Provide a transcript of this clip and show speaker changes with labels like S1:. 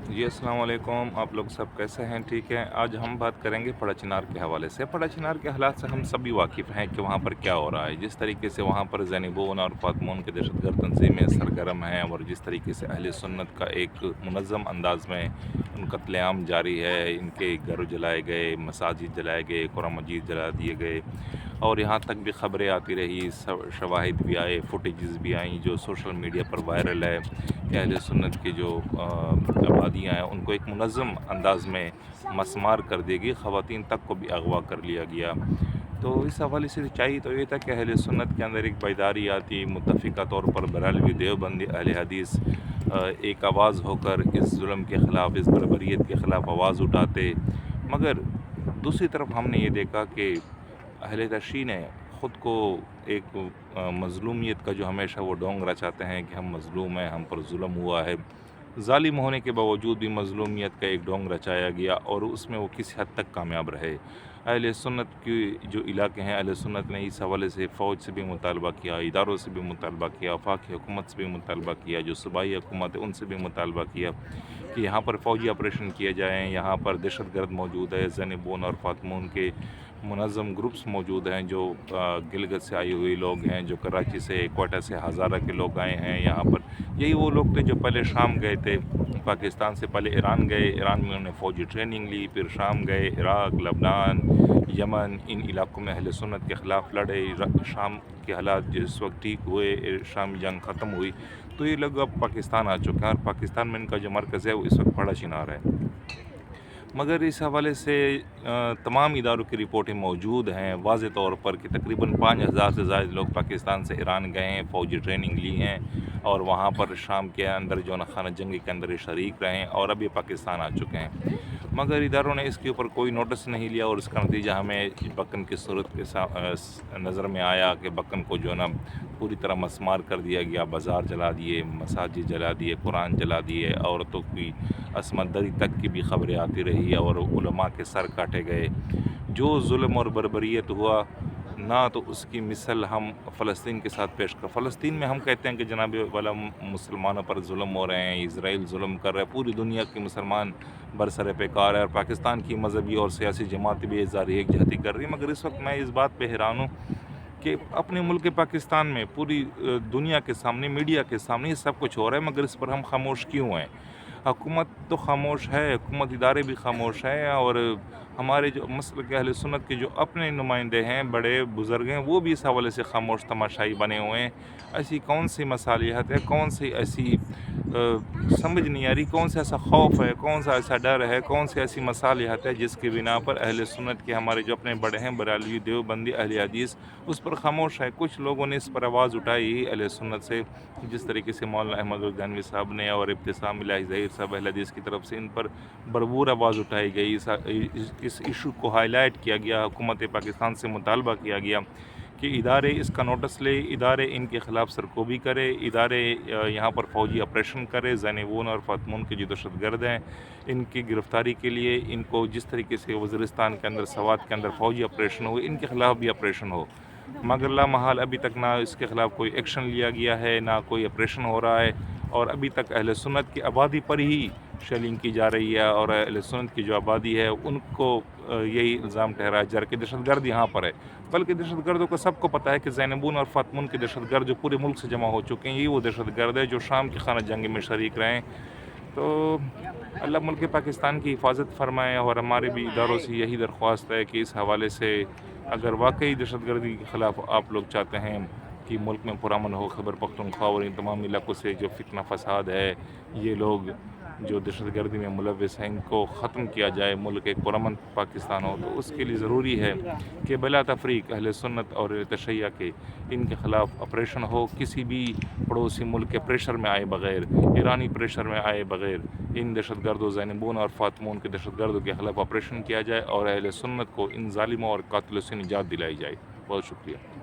S1: جی السلام علیکم، آپ لوگ سب کیسے ہیں؟ ٹھیک ہے، آج ہم بات کریں گے پڑا چنار کے حوالے سے۔ پڑا چنار کے حالات سے ہم سبھی واقف ہیں کہ وہاں پر کیا ہو رہا ہے، جس طریقے سے وہاں پر زینبون اور فاطمون کے دہشت گرد تنظیمیں سرگرم ہیں، اور جس طریقے سے اہل سنت کا ایک منظم انداز میں ان قتل عام جاری ہے، ان کے گھر جلائے گئے، مساجد جلائے گئے، قرآن مجید جلا دیے گئے، اور یہاں تک بھی خبریں آتی رہی، شواہد بھی آئے، فوٹیجز بھی آئیں جو سوشل میڈیا پر وائرل ہے کہ اہل سنت کے جو آبادیاں ہیں ان کو ایک منظم انداز میں مسمار کر دے گی، خواتین تک کو بھی اغوا کر لیا گیا۔ تو اس حوالے سے چاہیے تو یہ تھا کہ اہل سنت کے اندر ایک بیداری آتی، متفقہ طور پر بریلوی دیوبندی اہل حدیث ایک آواز ہو کر اس ظلم کے خلاف، اس بربریت کے خلاف آواز اٹھاتے۔ مگر دوسری طرف ہم نے یہ دیکھا کہ اہل تشیع نے خود کو ایک مظلومیت کا جو ہمیشہ وہ ڈونگ رچاتے ہیں کہ ہم مظلوم ہیں، ہم پر ظلم ہوا ہے، ظالم ہونے کے باوجود بھی مظلومیت کا ایک ڈونگ رچایا گیا، اور اس میں وہ کسی حد تک کامیاب رہے۔ اہل سنت کی جو علاقے ہیں، اہل سنت نے اس حوالے سے فوج سے بھی مطالبہ کیا، اداروں سے بھی مطالبہ کیا، وفاقی حکومت سے بھی مطالبہ کیا، جو صوبائی حکومت ہے ان سے بھی مطالبہ کیا کہ یہاں پر فوجی آپریشن کیے جائیں، یہاں پر دہشت گرد موجود ہے، زینبون اور فاطمون کے منظم گروپس موجود ہیں، جو گلگت سے آئی ہوئی لوگ ہیں، جو کراچی سے، کوئٹہ سے، ہزارہ کے لوگ آئے ہیں یہاں پر۔ یہی وہ لوگ تھے جو پہلے شام گئے تھے، پاکستان سے پہلے ایران گئے، ایران میں انہوں نے فوجی ٹریننگ لی، پھر شام گئے، عراق، لبنان، یمن، ان علاقوں میں اہل سنت کے خلاف لڑے۔ شام کے حالات جس وقت ٹھیک ہوئے، شام جنگ ختم ہوئی، تو یہ لوگ اب پاکستان آ چکے ہیں، اور پاکستان میں ان کا جو مرکز ہے وہ اس وقت پڑا چنار ہے۔ مگر اس حوالے سے تمام اداروں کی رپورٹیں موجود ہیں واضح طور پر کہ تقریباً 5,000 سے زائد لوگ پاکستان سے ایران گئے ہیں، فوجی ٹریننگ لی ہیں، اور وہاں پر شام کے اندر جو خانہ جنگی کے اندر شریک رہے ہیں، اور ابھی پاکستان آ چکے ہیں۔ مگر اداروں نے اس کے اوپر کوئی نوٹس نہیں لیا، اور اس کا نتیجہ ہمیں بکن کی صورت کے نظر میں آیا کہ بکن کو جو نا پوری طرح مسمار کر دیا گیا، بازار جلا دیے، مساجد جلا دیے، قرآن جلا دیے، عورتوں کی عصمت دری تک کی بھی خبریں آتی رہی، اور علماء کے سر کاٹے گئے۔ جو ظلم اور بربریت ہوا، نہ تو اس کی مثل ہم فلسطین کے ساتھ پیش کر۔ فلسطین میں ہم کہتے ہیں کہ جناب والا مسلمانوں پر ظلم ہو رہے ہیں، اسرائیل ظلم کر رہا ہے، پوری دنیا کے مسلمان برسر پیکار ہے، اور پاکستان کی مذہبی اور سیاسی جماعت بھی اظہار یکجہتی کر رہی ہے۔ مگر اس وقت میں اس بات پہ حیران ہوں کہ اپنے ملک پاکستان میں پوری دنیا کے سامنے، میڈیا کے سامنے یہ سب کچھ ہو رہا ہے، مگر اس پر ہم خاموش کیوں ہیں؟ حکومت تو خاموش ہے، حکومت ادارے بھی خاموش ہیں، اور ہمارے جو مسلک اہل سنت کے جو اپنے نمائندے ہیں، بڑے بزرگ ہیں، وہ بھی اس حوالے سے خاموش تماشائی بنے ہوئے ہیں۔ ایسی کون سی مصالحت ہے، کون سی ایسی سمجھ نہیں آ رہی، کون سا ایسا خوف ہے، کون سا ایسا ڈر ہے، کون سی ایسی مصالحت ہے جس کی بنا پر اہل سنت کے ہمارے جو اپنے بڑے ہیں، بریلوی دیوبندی اہل حدیث، اس پر خاموش ہے۔ کچھ لوگوں نے اس پر آواز اٹھائی اہل سنت سے، جس طریقے سے مولانا احمد الگانوی صاحب نے اور ابتسام الہی ظہیر صاحب اہل حدیث کی طرف سے ان پر بھرپور آواز اٹھائی گئی، اس ایشو کو ہائی لائٹ کیا گیا، حکومت پاکستان سے مطالبہ کیا گیا کہ ادارے اس کا نوٹس لے، ادارے ان کے خلاف سرکوبی کرے، ادارے یہاں پر فوجی آپریشن کرے، زینبون اور فاطمون کے جو دہشت گرد ہیں ان کی گرفتاری کے لیے، ان کو جس طریقے سے وزیرستان کے اندر، سوات کے اندر فوجی آپریشن ہو، ان کے خلاف بھی آپریشن ہو۔ مگر لامحال ابھی تک نہ اس کے خلاف کوئی ایکشن لیا گیا ہے، نہ کوئی آپریشن ہو رہا ہے، اور ابھی تک اہل سنت کی آبادی پر ہی شیلنگ کی جا رہی ہے، اور اہل سنت کی جو آبادی ہے ان کو یہی الزام ٹھہرایا جا رہا ہے کہ دہشت گرد یہاں پر ہے۔ بلکہ دہشت گردوں کو سب کو پتہ ہے کہ زینبون اور فاطمون کے دہشت گرد جو پورے ملک سے جمع ہو چکے ہیں، یہی وہ دہشت گرد ہے جو شام کی خانہ جنگی میں شریک رہے ہیں۔ تو اللہ ملک پاکستان کی حفاظت فرمائے، اور ہمارے بھی اداروں سے یہی درخواست ہے کہ اس حوالے سے اگر واقعی دہشت گردی کے خلاف آپ لوگ چاہتے ہیں کہ ملک میں پرامن ہو، خیبر پختونخوا اور ان تمام علاقوں سے جو فتنہ فساد ہے، یہ لوگ جو دہشت گردی میں ملوث ہیں، ان کو ختم کیا جائے، ملک ایک پرامن پاکستان ہو، تو اس کے لیے ضروری ہے کہ بلا تفریق اہل سنت اور تشیع کے ان کے خلاف آپریشن ہو، کسی بھی پڑوسی ملک کے پریشر میں آئے بغیر، ایرانی پریشر میں آئے بغیر ان دہشت گردوں، زینبون اور فاطمون کے دہشت گردوں کے خلاف آپریشن کیا جائے، اور اہل سنت کو ان ظالموں اور قاتلوں سے نجات دلائی جائے۔ بہت شکریہ۔